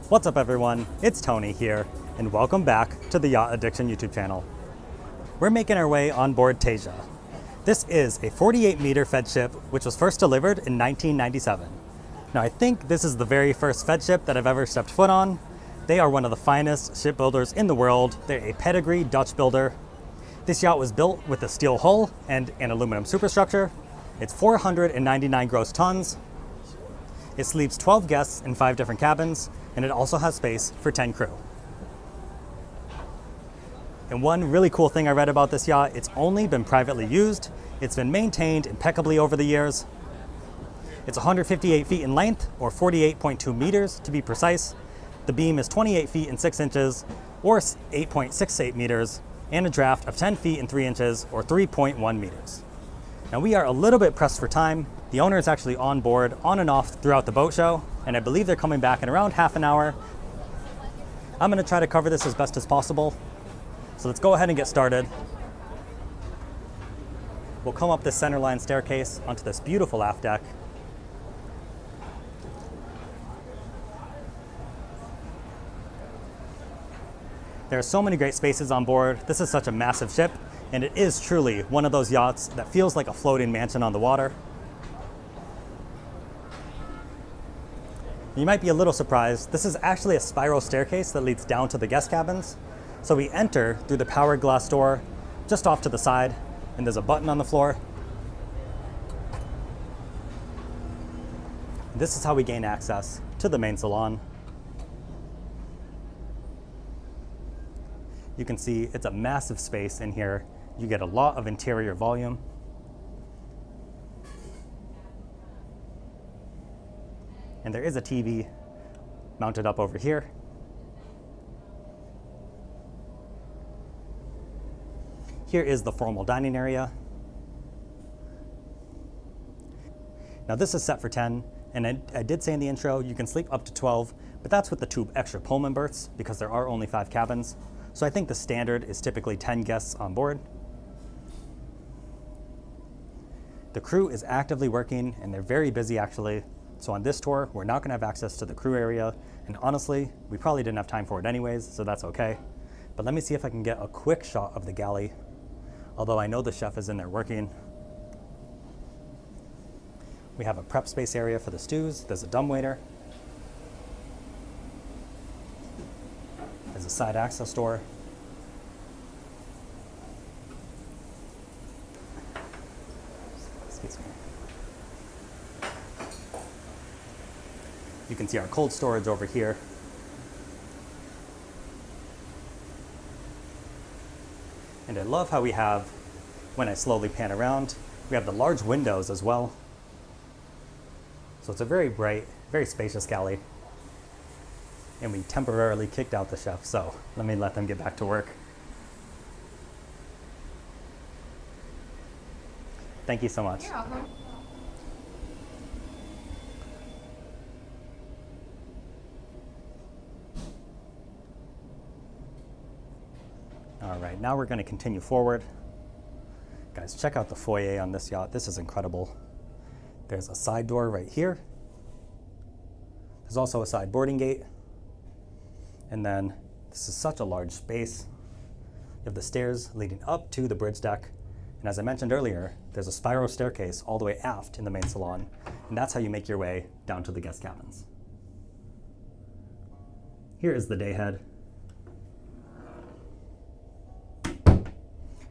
What's up everyone, it's Tony here, and welcome back to the Yacht Addiction YouTube channel. We're making our way on board Tasia. This is a 48-meter Feadship, which was first delivered in 1997. Now I think this is the very first Feadship that I've ever stepped foot on. They are one of the finest shipbuilders in the world. They're a pedigree Dutch builder. This yacht was built with a steel hull and an aluminum superstructure. It's 499 gross tons. It sleeps 12 guests in 5 different cabins, and it also has space for 10 crew. And one really cool thing I read about this yacht, it's only been privately used. It's been maintained impeccably over the years. It's 158 feet in length, or 48.2 meters to be precise. The beam is 28 feet and 6 inches, or 8.68 meters, and a draft of 10 feet and 3 inches, or 3.1 meters. Now we are a little bit pressed for time. The owner is actually on board, on and off throughout the boat show, and I believe they're coming back in around half an hour. I'm gonna try to cover this as best as possible. So let's go ahead and get started. We'll come up this centerline staircase onto this beautiful aft deck. There are so many great spaces on board. This is such a massive ship, and it is truly one of those yachts that feels like a floating mansion on the water. You might be a little surprised. This is actually a spiral staircase that leads down to the guest cabins. So we enter through the powered glass door just off to the side, and there's a button on the floor. This is how we gain access to the main salon. You can see it's a massive space in here. You get a lot of interior volume. And there is a TV mounted up over here. Here is the formal dining area. Now this is set for 10, and I did say in the intro you can sleep up to 12, but that's with the 2 extra Pullman berths because there are only 5 cabins. So I think the standard is typically 10 guests on board. The crew is actively working, and they're very busy actually. So on this tour, we're not gonna have access to the crew area, and honestly, we probably didn't have time for it anyways, so that's okay. But let me see if I can get a quick shot of the galley, although I know the chef is in there working. We have a prep space area for the stews. There's a dumbwaiter. There's a side access door. Excuse me. You can see our cold storage over here. And I love how we have, when I slowly pan around, we have the large windows as well. So it's a very bright, very spacious galley. And we temporarily kicked out the chef, so let me let them get back to work. Thank you so much. You're welcome. All right, now we're going to continue forward. Guys, check out the foyer on this yacht. This is incredible. There's a side door right here. There's also a side boarding gate. And then this is such a large space. You have the stairs leading up to the bridge deck. And as I mentioned earlier, there's a spiral staircase all the way aft in the main salon. And that's how you make your way down to the guest cabins. Here is the day head.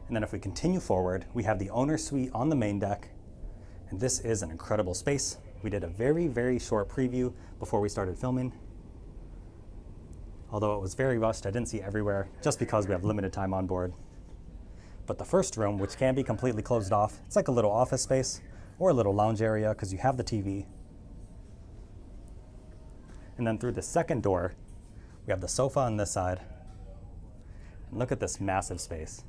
And then if we continue forward, we have the owner's suite on the main deck. And this is an incredible space. We did a very, very short preview before we started filming. Although it was very rushed, I didn't see everywhere just because we have limited time on board. But the first room, which can be completely closed off, it's like a little office space or a little lounge area because you have the TV. And then through the second door, we have the sofa on this side. And look at this massive space.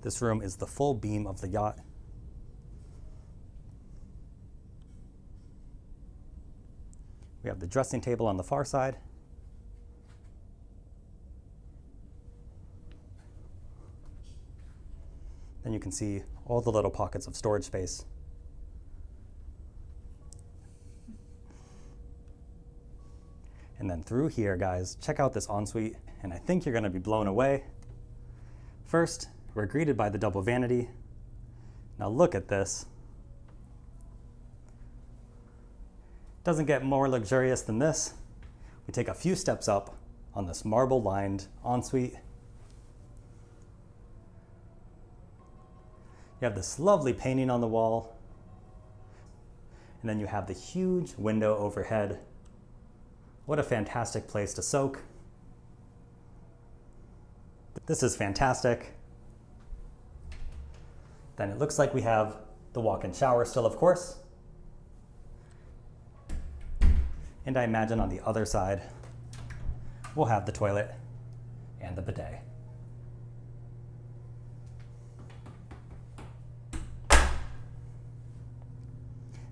This room is the full beam of the yacht. We have the dressing table on the far side. Then you can see all the little pockets of storage space. And then through here, guys, check out this ensuite, and I think you're gonna be blown away. First, we're greeted by the double vanity. Now look at this. Doesn't get more luxurious than this. We take a few steps up on this marble-lined ensuite. You have this lovely painting on the wall. And then you have the huge window overhead. What a fantastic place to soak. This is fantastic. Then it looks like we have the walk-in shower still, of course. And I imagine on the other side, we'll have the toilet and the bidet.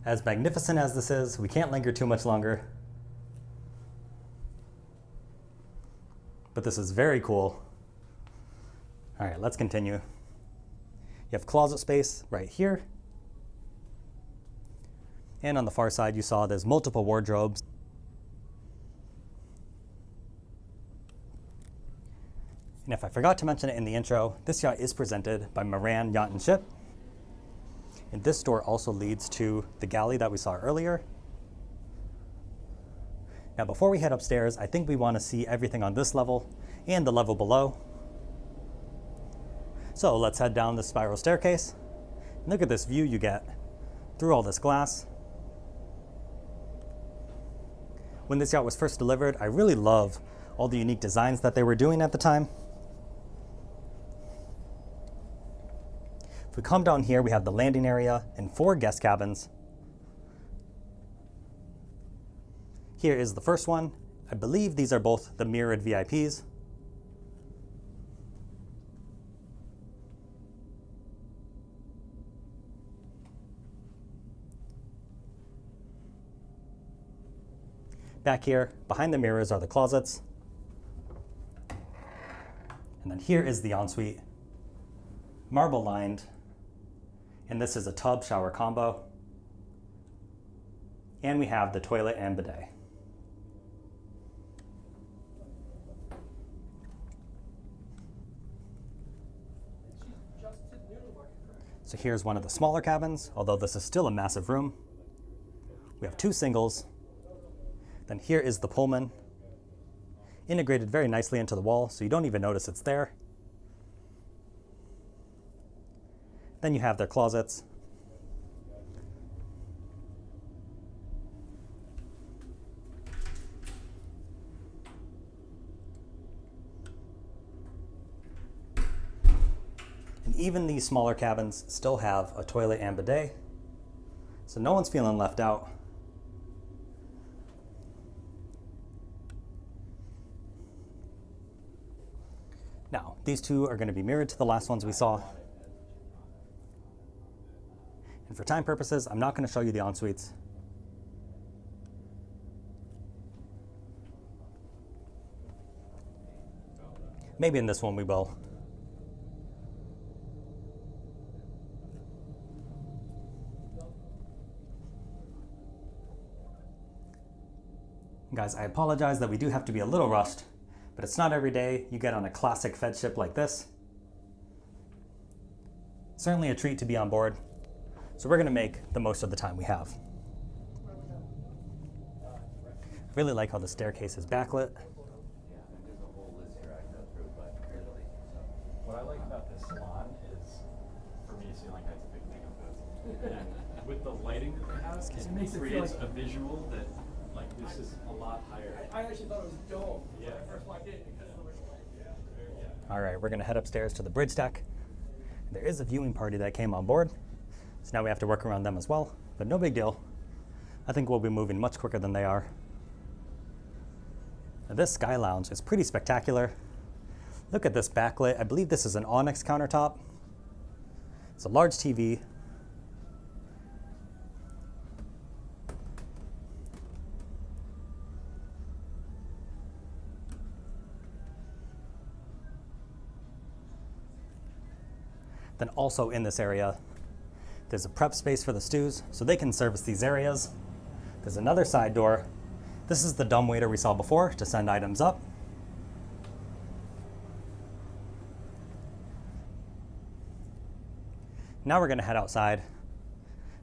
As magnificent as this is, we can't linger too much longer. But this is very cool. All right, let's continue. You have closet space right here. And on the far side, you saw there's multiple wardrobes. And if I forgot to mention it in the intro, this yacht is presented by Moran Yacht and Ship. And this door also leads to the galley that we saw earlier. Now before we head upstairs, I think we want to see everything on this level and the level below. So let's head down the spiral staircase. And look at this view you get through all this glass. When this yacht was first delivered, I really love all the unique designs that they were doing at the time. If we come down here, we have the landing area and 4 guest cabins. Here is the first one. I believe these are both the mirrored VIPs. Back here, behind the mirrors are the closets. And then here is the ensuite, marble lined. And this is a tub shower combo. And we have the toilet and bidet. So here's one of the smaller cabins, although this is still a massive room. We have 2 singles. Then here is the Pullman, integrated very nicely into the wall, so you don't even notice it's there. Then you have their closets. And even these smaller cabins still have a toilet and bidet, so no one's feeling left out. Now, these 2 are going to be mirrored to the last ones we saw. And for time purposes, I'm not going to show you the en-suites. Maybe in this one we will. Guys, I apologize that we do have to be a little rushed, but it's not every day you get on a classic Feadship like this. Certainly a treat to be on board, so we're going to make the most of the time we have. I really like how the staircase is backlit. There's a whole list here I can go through, but really, what I like about this salon is, for me, ceiling height's a big thing of this. And with the lighting that they have, it creates a visual that, like, this is a lot higher. I actually thought it was dome when I first walked in because of the light. All right, we're going to head upstairs to the bridge deck. There is a viewing party that came on board, so now we have to work around them as well, but no big deal. I think we'll be moving much quicker than they are. Now, this sky lounge is pretty spectacular. Look at this backlit. I believe this is an onyx countertop. It's a large TV. Then also in this area, there's a prep space for the stews, so they can service these areas. There's another side door This is the dumbwaiter we saw before to send items up. Now we're going to head outside.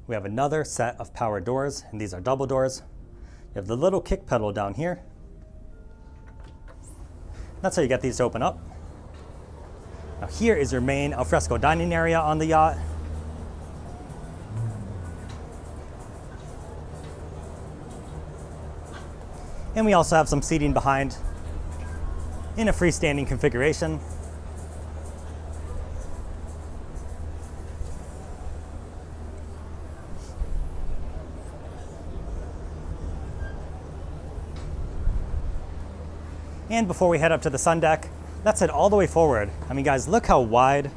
We have another set of power doors, and these are double doors. You have the little kick pedal down here. That's how you get these to open up. Now here is your main alfresco dining area on the yacht. And we also have some seating behind in a freestanding configuration. And before we head up to the sun deck, let's head all the way forward. I mean, guys, look how wide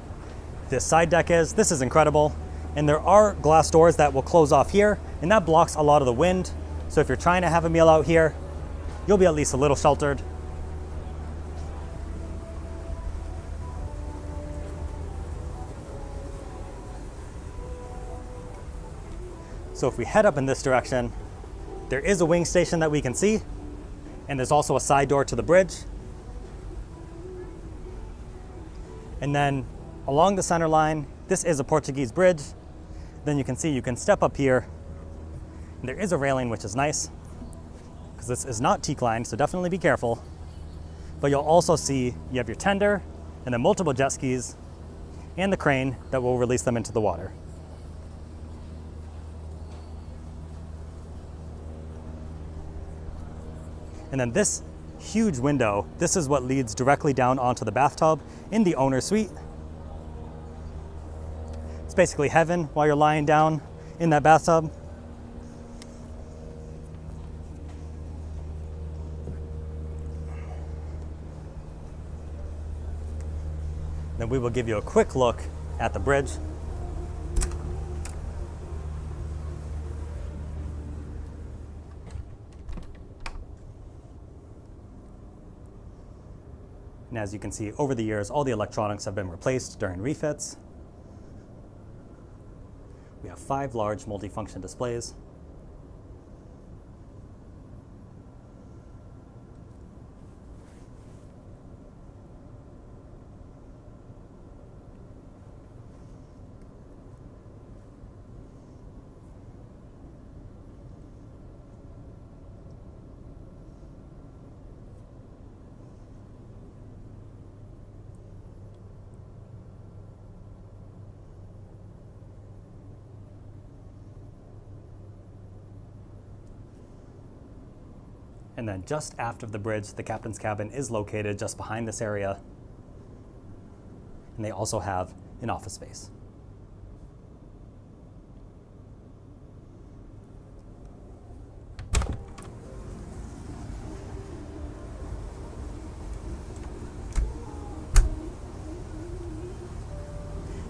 this side deck is. This is incredible. And there are glass doors that will close off here, and that blocks a lot of the wind. So if you're trying to have a meal out here, you'll be at least a little sheltered. So if we head up in this direction, there is a wing station that we can see, and there's also a side door to the bridge. And then along the center line, this is a Portuguese bridge. Then you can see you can step up here, and there is a railing, which is nice, because this is not teak lined, so definitely be careful. But you'll also see you have your tender, and then multiple jet skis, and the crane that will release them into the water. And then this huge window, this is what leads directly down onto the bathtub in the owner's suite. It's basically heaven while you're lying down in that bathtub. Then we will give you a quick look at the bridge. And as you can see, over the years, all the electronics have been replaced during refits. We have 5 large multifunction displays. And then just after the bridge, the captain's cabin is located just behind this area. And they also have an office space.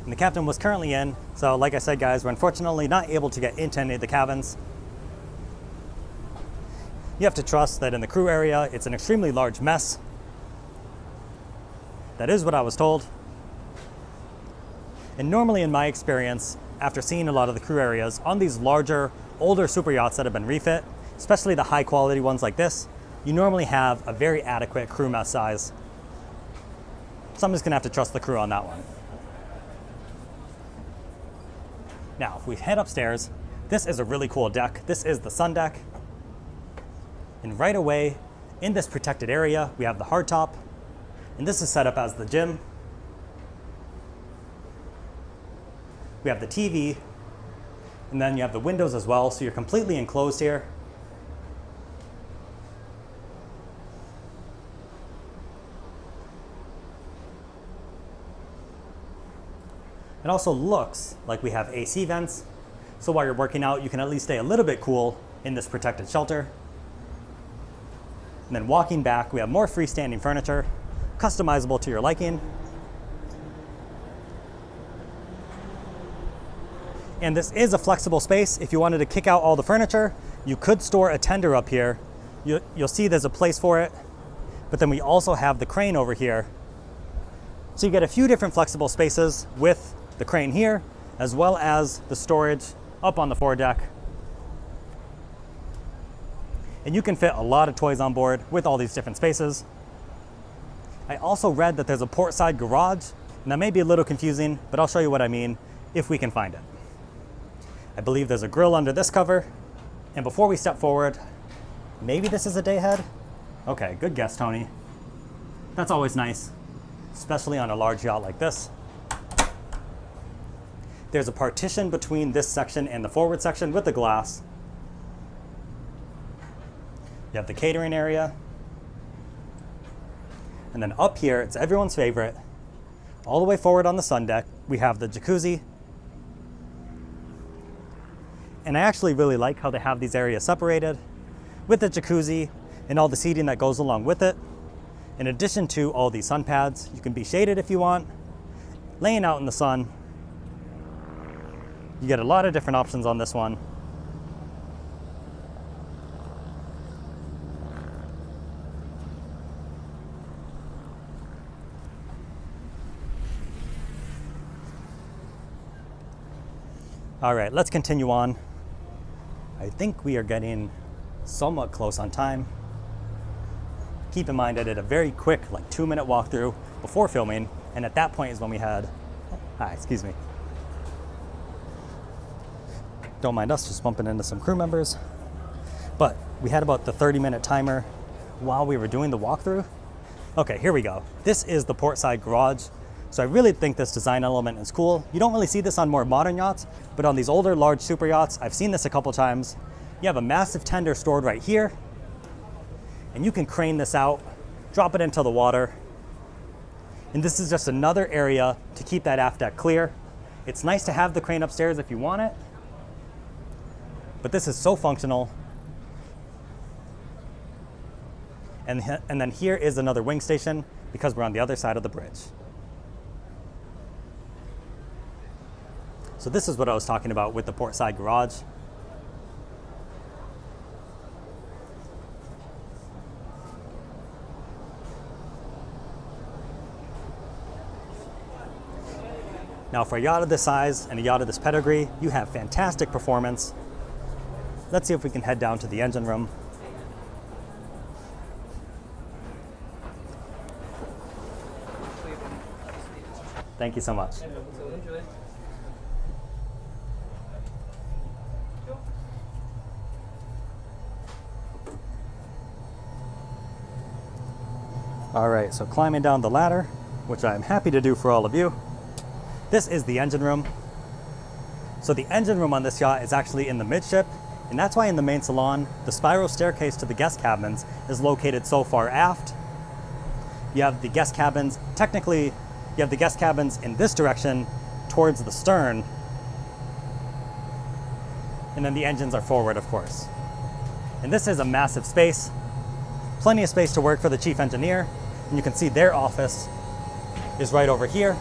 And the captain was currently in, so like I said, guys, we're unfortunately not able to get into any of the cabins. You have to trust that in the crew area, it's an extremely large mess. That is what I was told. And normally in my experience, after seeing a lot of the crew areas on these larger, older super yachts that have been refit, especially the high quality ones like this, you normally have a very adequate crew mess size. So I'm just gonna have to trust the crew on that one. Now, if we head upstairs, this is a really cool deck. This is the sun deck. And right away, in this protected area, we have the hardtop, and this is set up as the gym. We have the TV, and then you have the windows as well, so you're completely enclosed here. It also looks like we have AC vents, so while you're working out, you can at least stay a little bit cool in this protected shelter. And then walking back, we have more freestanding furniture, customizable to your liking. And this is a flexible space. If you wanted to kick out all the furniture, you could store a tender up here. You'll see there's a place for it, but then we also have the crane over here. So you get a few different flexible spaces with the crane here, as well as the storage up on the foredeck. And you can fit a lot of toys on board with all these different spaces. I also read that there's a portside garage, and that may be a little confusing, but I'll show you what I mean if we can find it. I believe there's a grill under this cover. And before we step forward, maybe this is a day head? Okay, good guess, Tony. That's always nice, especially on a large yacht like this. There's a partition between this section and the forward section with the glass. You have the catering area. And then up here, it's everyone's favorite. All the way forward on the sun deck, we have the jacuzzi. And I actually really like how they have these areas separated with the jacuzzi and all the seating that goes along with it. In addition to all these sun pads, you can be shaded if you want, laying out in the sun. You get a lot of different options on this one. All right, let's continue on. I think we are getting somewhat close on time. Keep in mind I did a very quick, like 2-minute walkthrough before filming, and at that point is when we had, hi, excuse me. Don't mind us just bumping into some crew members. But we had about the 30-minute timer while we were doing the walkthrough. Okay, here we go. This is the portside garage. So I really think this design element is cool. You don't really see this on more modern yachts, but on these older, large super yachts, I've seen this a couple times. You have a massive tender stored right here, and you can crane this out, drop it into the water. And this is just another area to keep that aft deck clear. It's nice to have the crane upstairs if you want it, but this is so functional. And then here is another wing station because we're on the other side of the bridge. So this is what I was talking about with the portside garage. Now for a yacht of this size and a yacht of this pedigree, you have fantastic performance. Let's see if we can head down to the engine room. Thank you so much. All right, so climbing down the ladder, which I'm happy to do for all of you. This is the engine room. So the engine room on this yacht is actually in the midship, and that's why in the main salon, the spiral staircase to the guest cabins is located so far aft. You have the guest cabins, technically, you have the guest cabins in this direction towards the stern, and then the engines are forward, of course. And this is a massive space, plenty of space to work for the chief engineer, and you can see their office is right over here.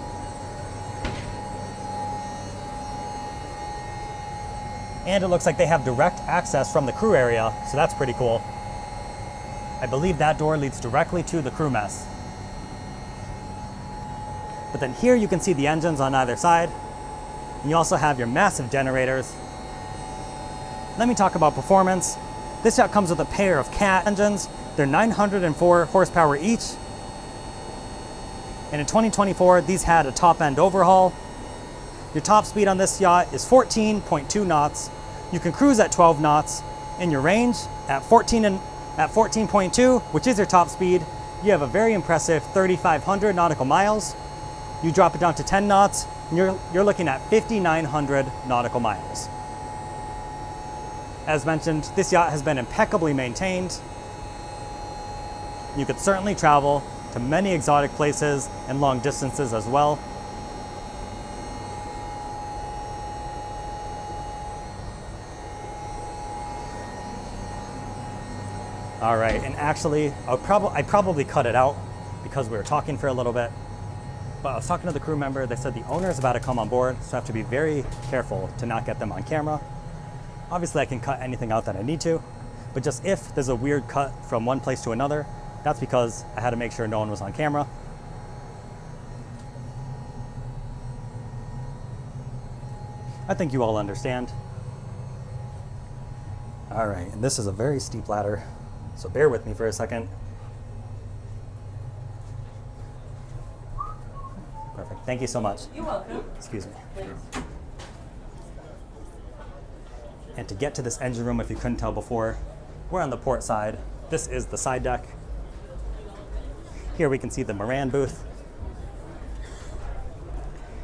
And it looks like they have direct access from the crew area, so that's pretty cool. I believe that door leads directly to the crew mess. But then here you can see the engines on either side, and you also have your massive generators. Let me talk about performance. This yacht comes with a pair of Cat engines. They're 904 horsepower each. And in 2024, these had a top end overhaul. Your top speed on this yacht is 14.2 knots. You can cruise at 12 knots. In your range at 14.2, which is your top speed, you have a very impressive 3,500 nautical miles. You drop it down to 10 knots, and you're looking at 5,900 nautical miles. As mentioned, this yacht has been impeccably maintained. You could certainly travel to many exotic places and long distances as well. All right, and actually, I probably cut it out because we were talking for a little bit. But I was talking to the crew member. They said the owner is about to come on board, so I have to be very careful to not get them on camera. Obviously, I can cut anything out that I need to, but just if there's a weird cut from one place to another, that's because I had to make sure no one was on camera. I think you all understand. All right, and this is a very steep ladder. So bear with me for a second. Perfect. Thank you so much. You're welcome. Excuse me. Thanks. And to get to this engine room, if you couldn't tell before, we're on the port side. This is the side deck. Here we can see the Moran booth.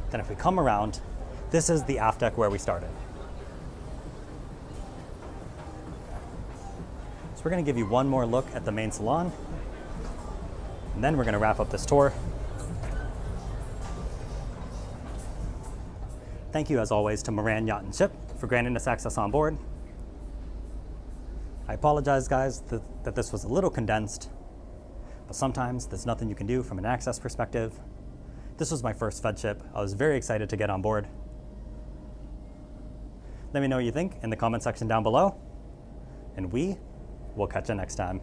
Then if we come around, this is the aft deck where we started. So we're going to give you one more look at the main salon, and then we're going to wrap up this tour. Thank you, as always, to Moran Yacht and Ship for granting us access on board. I apologize, guys, that this was a little condensed, but sometimes there's nothing you can do from an access perspective. This was my first Feadship. I was very excited to get on board. Let me know what you think in the comment section down below, and we will catch you next time.